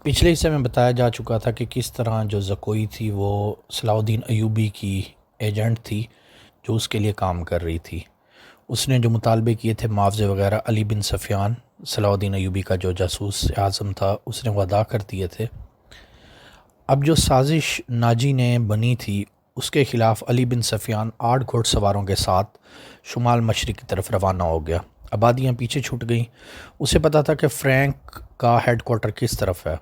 پچھلے حصے میں بتایا جا چکا تھا کہ کس طرح جو زکوئی تھی وہ صلاح الدین ایوبی کی ایجنٹ تھی جو اس کے لیے کام کر رہی تھی۔ اس نے جو مطالبے کیے تھے معاوضے وغیرہ، علی بن سفیان صلاح الدین ایوبی کا جو جاسوس اعظم تھا اس نے وہ ادا کر دیے تھے۔ اب جو سازش ناجی نے بنی تھی اس کے خلاف علی بن سفیان 8 گھوڑ سواروں کے ساتھ شمال مشرق کی طرف روانہ ہو گیا۔ آبادیاں پیچھے چھوٹ گئیں۔ اسے پتا تھا کہ فرینک کا ہیڈ کوارٹر کس طرف ہے۔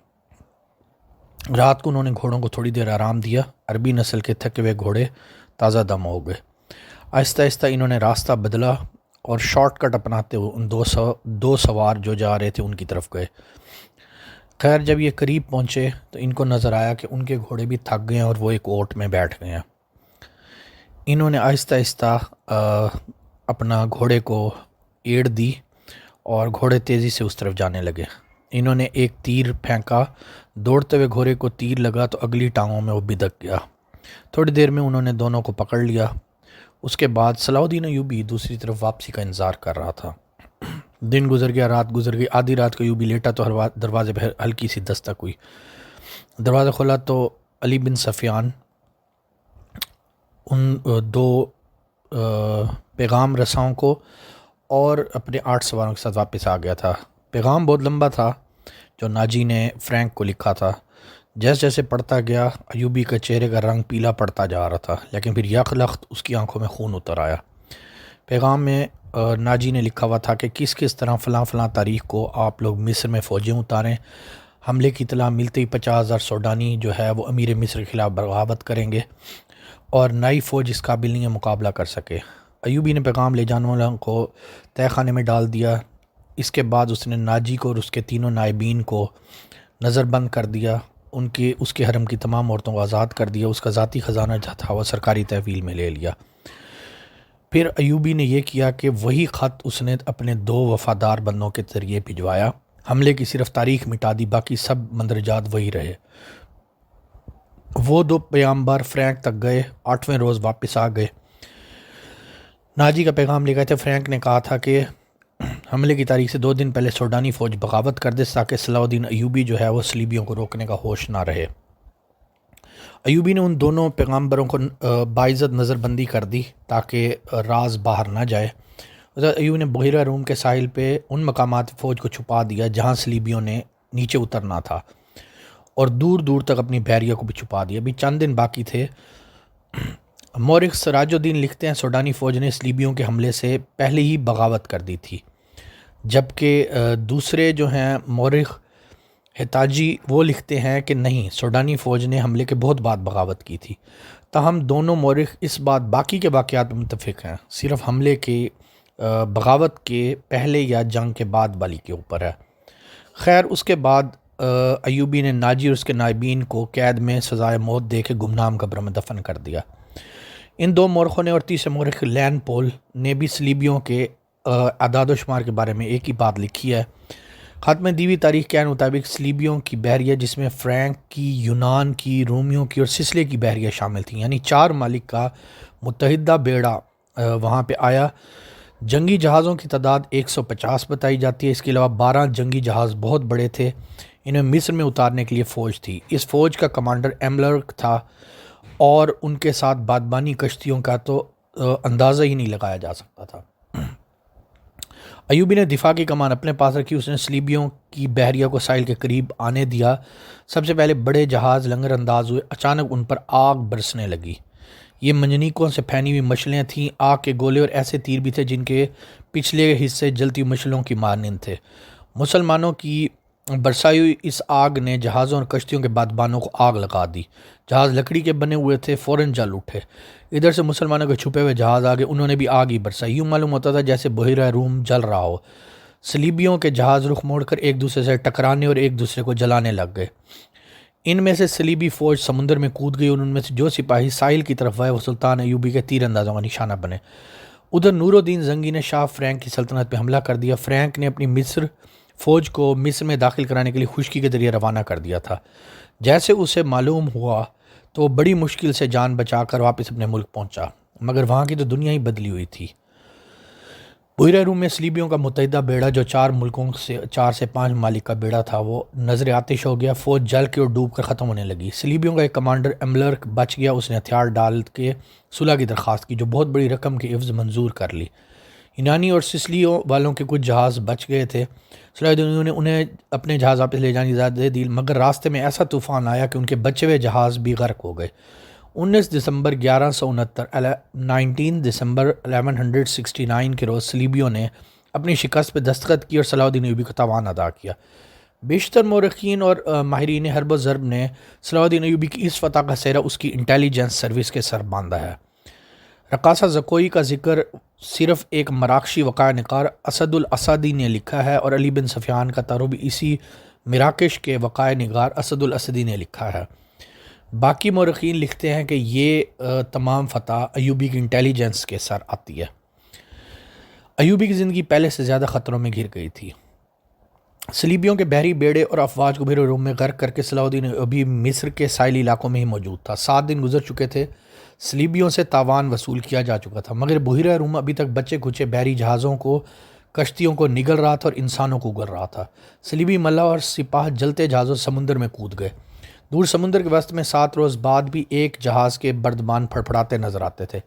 رات کو انہوں نے گھوڑوں کو تھوڑی دیر آرام دیا۔ عربی نسل کے تھکے ہوئے گھوڑے تازہ دم ہو گئے۔ آہستہ آہستہ انہوں نے راستہ بدلا اور شارٹ کٹ اپناتے ہوئے ان دو سوار جو جا رہے تھے ان کی طرف گئے۔ خیر جب یہ قریب پہنچے تو ان کو نظر آیا کہ ان کے گھوڑے بھی تھک گئے ہیں اور وہ ایک اوٹ میں بیٹھ گئے ہیں۔ انہوں نے آہستہ آہستہ اپنا گھوڑے کو ایڑ دی اور گھوڑے تیزی سے اس طرف جانے لگے۔ انہوں نے ایک تیر پھینکا، دوڑتے ہوئے گھوڑے کو تیر لگا تو اگلی ٹانگوں میں وہ بدک گیا۔ تھوڑی دیر میں انہوں نے دونوں کو پکڑ لیا۔ اس کے بعد صلاح الدین ایوبی دوسری طرف واپسی کا انتظار کر رہا تھا۔ دن گزر گیا، رات گزر گئی۔ آدھی رات کو ایوبی لیٹا تو دروازے پہ ہلکی سی دستک ہوئی۔ دروازہ کھولا تو علی بن سفیان ان دو پیغام رساؤں کو اور اپنے 8 سواروں کے ساتھ واپس آ گیا تھا۔ پیغام بہت لمبا تھا جو ناجی نے فرینک کو لکھا تھا۔ جیسے جیسے پڑھتا گیا ایوبی کا چہرے کا رنگ پیلا پڑتا جا رہا تھا، لیکن پھر یکلخت اس کی آنکھوں میں خون اتر آیا۔ پیغام میں ناجی نے لکھا ہوا تھا کہ کس طرح فلاں فلاں تاریخ کو آپ لوگ مصر میں فوجیں اتاریں۔ حملے کی اطلاع ملتے ہی 50,000 سوڈانی جو ہے وہ امیر مصر کے خلاف بغاوت کریں گے اور نئی فوج اس قابل نہیں ہے مقابلہ کر سکے۔ ایوبی نے پیغام لے جانے والوں کو تہہ خانے میں ڈال دیا۔ اس کے بعد اس نے ناجی کو اور اس کے تینوں نائبین کو نظر بند کر دیا۔ اس کے حرم کی تمام عورتوں کو آزاد کر دیا۔ اس کا ذاتی خزانہ جو تھا وہ سرکاری تحویل میں لے لیا۔ پھر ایوبی نے یہ کیا کہ وہی خط اس نے اپنے 2 وفادار بندوں کے ذریعے بھجوایا۔ حملے کی صرف تاریخ مٹا دی، باقی سب مندرجات وہی رہے۔ وہ 2 پیغامبر فرینک تک گئے، 8ویں روز واپس آ گئے۔ ناجی کا پیغام لے گئے تھے۔ فرینک نے کہا تھا کہ حملے کی تاریخ سے 2 دن پہلے سوڈانی فوج بغاوت کر دے تاکہ صلاح الدین ایوبی جو ہے وہ صلیبیوں کو روکنے کا ہوش نہ رہے۔ ایوبی نے ان دونوں پیغامبروں کو باعزت نظر بندی کر دی تاکہ راز باہر نہ جائے۔ حضرت ایوب نے بحیرہ روم کے ساحل پہ ان مقامات فوج کو چھپا دیا جہاں صلیبیوں نے نیچے اترنا تھا، اور دور دور تک اپنی بحریہ کو بھی چھپا دیا۔ ابھی چند دن باقی تھے۔ مورخ سراج الدین لکھتے ہیں سوڈانی فوج نے صلیبیوں کے حملے سے پہلے ہی بغاوت کر دی تھی، جبکہ دوسرے جو ہیں مورخ حتاجی وہ لکھتے ہیں کہ نہیں، سوڈانی فوج نے حملے کے بہت بعد بغاوت کی تھی۔ تاہم دونوں مورخ اس بات باقی کے واقعات میں متفق ہیں، صرف حملے کے بغاوت کے پہلے یا جنگ کے بعد والی کے اوپر ہے۔ خیر اس کے بعد ایوبی نے ناجی اور اس کے نائبین کو قید میں سزائے موت دے کے گمنام قبر میں دفن کر دیا۔ ان 2 مورخوں نے اور تیسرے مورخ لین پول نے بھی صلیبیوں کے اعداد و شمار کے بارے میں ایک ہی بات لکھی ہے۔ خط میں دیوی تاریخ کے مطابق صلیبیوں کی بحریہ جس میں فرینک کی، یونان کی، رومیوں کی اور سسلے کی بحریہ شامل تھیں، یعنی 4 ممالک کا متحدہ بیڑا وہاں پہ آیا۔ جنگی جہازوں کی تعداد 150 بتائی جاتی ہے۔ اس کے علاوہ 12 جنگی جہاز بہت بڑے تھے، انہیں مصر میں اتارنے کے لیے فوج تھی۔ اس فوج کا کمانڈر ایملرک تھا اور ان کے ساتھ بادبانی کشتیوں کا تو اندازہ ہی نہیں لگایا جا سکتا تھا۔ ایوبی نے دفاع کی کمان اپنے پاس رکھی۔ اس نے صلیبیوں کی بحریہ کو ساحل کے قریب آنے دیا۔ سب سے پہلے بڑے جہاز لنگر انداز ہوئے۔ اچانک ان پر آگ برسنے لگی۔ یہ منجنیقوں سے پھینی ہوئی مشلیں تھیں، آگ کے گولے اور ایسے تیر بھی تھے جن کے پچھلے حصے جلتی مشلوں کی مانند تھے۔ مسلمانوں کی برسائی ہوئی اس آگ نے جہازوں اور کشتیوں کے بادبانوں کو آگ لگا دی۔ جہاز لکڑی کے بنے ہوئے تھے، فوراً جل اٹھے۔ ادھر سے مسلمانوں کے چھپے ہوئے جہاز آگے، انہوں نے بھی آگ ہی برسائی۔ یوں معلوم ہوتا تھا جیسے بحیرہ روم جل رہا ہو۔ صلیبیوں کے جہاز رخ موڑ کر ایک دوسرے سے ٹکرانے اور ایک دوسرے کو جلانے لگ گئے۔ ان میں سے صلیبی فوج سمندر میں کود گئی اور ان میں سے جو سپاہی ساحل کی طرف گئے وہ سلطان ایوبی کے تیر اندازوں کا نشانہ بنے۔ ادھر نور الدین زنگی نے شاہ فرینک کی سلطنت پہ حملہ کر دیا۔ فرینک نے اپنی فوج کو مصر میں داخل کرانے کے لیے خشکی کے ذریعے روانہ کر دیا تھا۔ جیسے اسے معلوم ہوا تو وہ بڑی مشکل سے جان بچا کر واپس اپنے ملک پہنچا، مگر وہاں کی تو دنیا ہی بدلی ہوئی تھی۔ بحیرہ روم میں صلیبیوں کا متحدہ بیڑا جو 4 سے 5 ممالک کا بیڑا تھا وہ نظر آتش ہو گیا، فوج جل کے اور ڈوب کر ختم ہونے لگی۔ صلیبیوں کا ایک کمانڈر ایملرک بچ گیا، اس نے ہتھیار ڈال کے صلح کی درخواست کی جو بہت بڑی رقم کے عوض منظور کر لی۔ یونانی اور سسلیوں والوں کے کچھ جہاز بچ گئے تھے، صلاح الدین نے انہیں اپنے جہاز واپس لے جانے کی اجازت دے دی، مگر راستے میں ایسا طوفان آیا کہ ان کے بچے ہوئے جہاز بھی غرق ہو گئے۔ 19 دسمبر 1169 کے روز صلیبیوں نے اپنی شکست پہ دستخط کی اور صلاح الدین ایوبی کو تاوان ادا کیا۔ بیشتر مورخین اور ماہرین حرب و ضرب نے صلاح الدین ایوبی کی اس فتح کا سہرا اس کی انٹیلیجنس سروس کے سر باندھا ہے۔ رقاصہ زکوئی کا ذکر صرف ایک مراکشی وقائع نگار اسد الاسدی نے لکھا ہے اور علی بن سفیان کا تعارف اسی مراکش کے وقائع نگار اسد الاسدی نے لکھا ہے۔ باقی مورخین لکھتے ہیں کہ یہ تمام فتح ایوبی کی انٹیلیجنس کے سر آتی ہے۔ ایوبی کی زندگی پہلے سے زیادہ خطروں میں گھر گئی تھی۔ صلیبیوں کے بحری بیڑے اور افواج کو بحیرہ روم میں غرق کر کے صلاح الدین ایوبی مصر کے ساحلی علاقوں میں ہی موجود تھا۔ 7 دن گزر چکے تھے، صلیبیوں سے تاوان وصول کیا جا چکا تھا، مگر بحیرہ روم ابھی تک بچے کچے بحری جہازوں کو، کشتیوں کو نگل رہا تھا اور انسانوں کو اگل رہا تھا۔ صلیبی ملا اور سپاہ جلتے جہازوں سمندر میں کود گئے۔ دور سمندر کے وسط میں 7 روز بعد بھی ایک جہاز کے بردبان پھڑپھڑاتے نظر آتے تھے،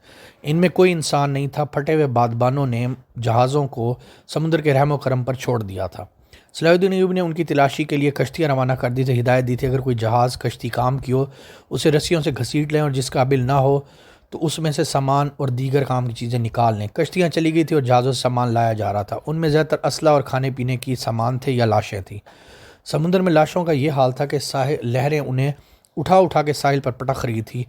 ان میں کوئی انسان نہیں تھا۔ پھٹے ہوئے بادبانوں نے جہازوں کو سمندر کے رحم و کرم پر چھوڑ دیا تھا۔ صلاح الدین ایوبی نے ان کی تلاشی کے لیے کشتیاں روانہ کر دی تھی، ہدایت دی تھی اگر کوئی جہاز کشتی کام کی ہو اسے رسیوں سے گھسیٹ لیں اور جس قابل نہ ہو تو اس میں سے سامان اور دیگر کام کی چیزیں نکال لیں۔ کشتیاں چلی گئی تھی اور جہازوں سے سامان لایا جا رہا تھا، ان میں زیادہ تر اسلحہ اور کھانے پینے کی سامان تھے یا لاشیں تھیں۔ سمندر میں لاشوں کا یہ حال تھا کہ لہریں انہیں اٹھا اٹھا کے ساحل پر پٹک رہی تھی،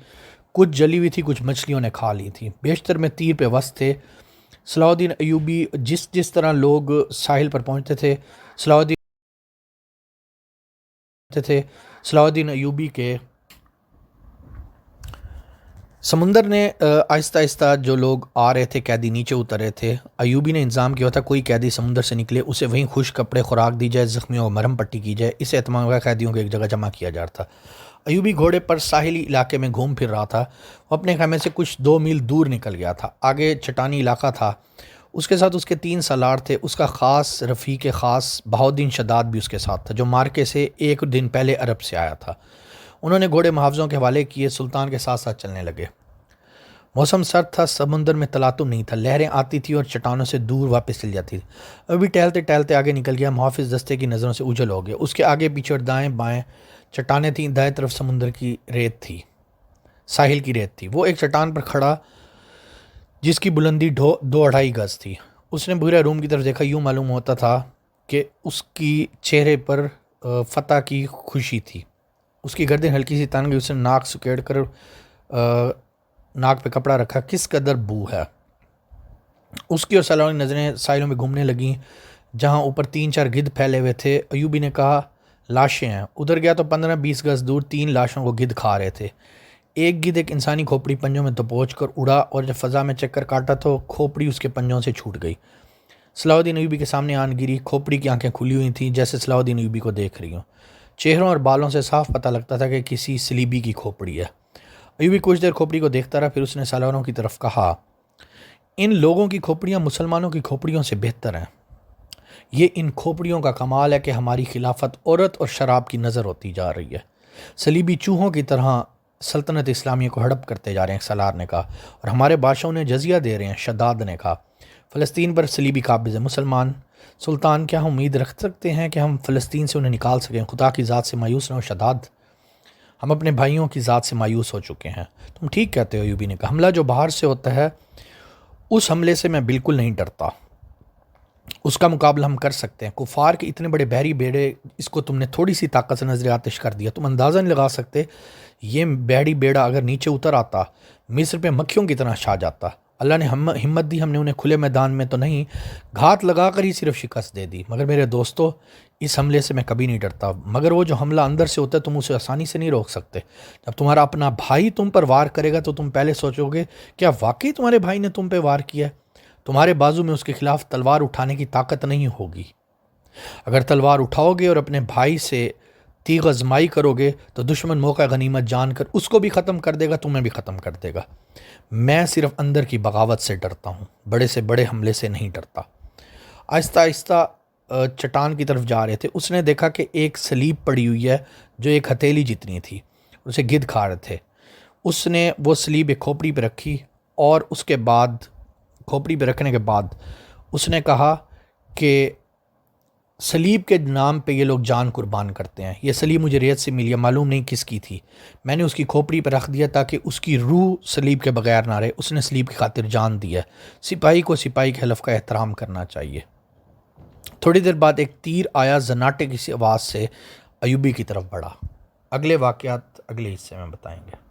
کچھ جلی ہوئی تھی، کچھ مچھلیوں نے کھا لی تھی، بیشتر میں تیر پہ وسط تھے۔ صلاح الدین ایوبی جس طرح لوگ ساحل پر پہنچتے تھے، صلاح الدین ایوبی کے سمندر نے آہستہ آہستہ جو لوگ آ رہے تھے، قیدی نیچے اتر رہے تھے، ایوبی نے انتظام کیا تھا کوئی قیدی سمندر سے نکلے اسے وہیں خشک کپڑے خوراک دی جائے، زخمیوں کو مرہم پٹی کی جائے، اس اہتمام کا قیدیوں کو ایک جگہ جمع کیا جا رہا تھا۔ ایوبی گھوڑے پر ساحلی علاقے میں گھوم پھر رہا تھا، وہ اپنے خیمے سے کچھ 2 میل دور نکل گیا تھا، آگے چٹانی علاقہ تھا، اس کے ساتھ اس کے 3 سالار تھے، اس کا خاص رفیق خاص بہاؤالدین شداد بھی اس کے ساتھ تھا جو مارکے سے 1 دن پہلے عرب سے آیا تھا۔ انہوں نے گھوڑے محافظوں کے حوالے کیے، سلطان کے ساتھ ساتھ چلنے لگے۔ موسم سرد تھا، سمندر میں تلاطم نہیں تھا، لہریں آتی تھی اور چٹانوں سے دور واپس چل جاتی تھی۔ ابھی ٹہلتے ٹہلتے آگے نکل گیا، محافظ دستے کی نظروں سے اوجھل ہو گیا، اس کے آگے پیچھے اور دائیں بائیں چٹانیں تھیں، دائیں طرف سمندر کی ریت تھی، ساحل کی ریت تھی۔ وہ ایک چٹان پر کھڑا جس کی بلندی 2-2.5 گز تھی، اس نے بحیرہ روم کی طرف دیکھا، یوں معلوم ہوتا تھا کہ اس کی چہرے پر فتح کی خوشی تھی۔ اس کی گردن ہلکی سی تن گئی، اس نے ناک سکیڑ کر ناک پہ کپڑا رکھا، کس قدر بو ہے۔ اس کی اور سالاروں کی نظریں ساحلوں میں گھومنے لگیں جہاں اوپر 3-4 گدھ پھیلے ہوئے تھے۔ ایوبی نے کہا لاشیں ہیں، ادھر گیا تو 15-20 گز دور 3 لاشوں کو گدھ کھا رہے تھے۔ ایک گدھ ایک انسانی کھوپڑی پنجوں میں دبوچ کر اڑا اور جب فضا میں چکر کاٹا تو کھوپڑی اس کے پنجوں سے چھوٹ گئی، صلاح الدین ایوبی کے سامنے آن گری۔ کھوپڑی کی آنکھیں کھلی ہوئی تھیں جیسے صلاح الدین ایوبی کو دیکھ رہی ہوں، چہروں اور بالوں سے صاف پتہ لگتا تھا کہ کسی صلیبی کی کھوپڑی ہے۔ ایوبی کچھ دیر کھوپڑی کو دیکھتا رہا، پھر اس نے سالاروں کی طرف کہا ان لوگوں کی کھوپڑیاں مسلمانوں کی کھوپڑیوں سے بہتر ہیں۔ یہ ان کھوپڑیوں کا کمال ہے کہ ہماری خلافت عورت اور شراب کی نظر ہوتی جا رہی ہے، صلیبی چوہوں کی طرح سلطنت اسلامیہ کو ہڑپ کرتے جا رہے ہیں، سالار نے کہا، اور ہمارے بادشاہوں نے جزیہ دے رہے ہیں، شداد نے کہا۔ فلسطین پر صلیبی قابض ہے، مسلمان سلطان کیا ہم امید رکھ سکتے ہیں کہ ہم فلسطین سے انہیں نکال سکیں؟ خدا کی ذات سے مایوس نہ ہو شداد، ہم اپنے بھائیوں کی ذات سے مایوس ہو چکے ہیں۔ تم ٹھیک کہتے ہو، ایوبی نے کہا، حملہ جو باہر سے ہوتا ہے اس حملے سے میں بالکل نہیں ڈرتا، اس کا مقابلہ ہم کر سکتے ہیں۔ کفار کے اتنے بڑے بحری بیڑے، اس کو تم نے تھوڑی سی طاقت سے نظر آتش کر دیا، تم اندازہ نہیں لگا سکتے یہ بحری بیڑا اگر نیچے اتر آتا مصر پہ مکھیوں کی طرح چھا جاتا۔ اللہ نے ہمت دی، ہم نے انہیں کھلے میدان میں تو نہیں، گھات لگا کر ہی صرف شکست دے دی۔ مگر میرے دوستو، اس حملے سے میں کبھی نہیں ڈرتا، مگر وہ جو حملہ اندر سے ہوتا ہے تم اسے آسانی سے نہیں روک سکتے۔ جب تمہارا اپنا بھائی تم پر وار کرے گا تو تم پہلے سوچو گے کیا واقعی تمہارے بھائی نے تم پہ وار کیا ہے؟ تمہارے بازو میں اس کے خلاف تلوار اٹھانے کی طاقت نہیں ہوگی۔ اگر تلوار اٹھاؤ گے اور اپنے بھائی سے تیغ آزمائی کرو گے تو دشمن موقع غنیمت جان کر اس کو بھی ختم کر دے گا، تمہیں بھی ختم کر دے گا۔ میں صرف اندر کی بغاوت سے ڈرتا ہوں، بڑے سے بڑے حملے سے نہیں ڈرتا۔ آہستہ آہستہ چٹان کی طرف جا رہے تھے. اس نے دیکھا کہ ایک سلیب پڑی ہوئی ہے جو ایک ہتھیلی جتنی تھی, اسے گدھ کھا رہے تھے. اس نے وہ سلیب ایک کھوپڑی پہ رکھی اور اس کے بعد کھوپڑی پہ رکھنے کے بعد اس نے کہا کہ سلیب کے نام پہ یہ لوگ جان قربان کرتے ہیں. یہ سلیب مجھے ریت سے ملی ہے, معلوم نہیں کس کی تھی. میں نے اس کی کھوپڑی پہ رکھ دیا تاکہ اس کی روح سلیب کے بغیر نہ رہے. اس نے سلیب کی خاطر جان دی ہے. سپاہی کو سپاہی کے حلف کا احترام کرنا چاہیے. تھوڑی دیر بعد ایک تیر آیا زناٹے کی سی آواز سے ایوبی کی طرف بڑھا. اگلے واقعات اگلے حصے میں بتائیں گے.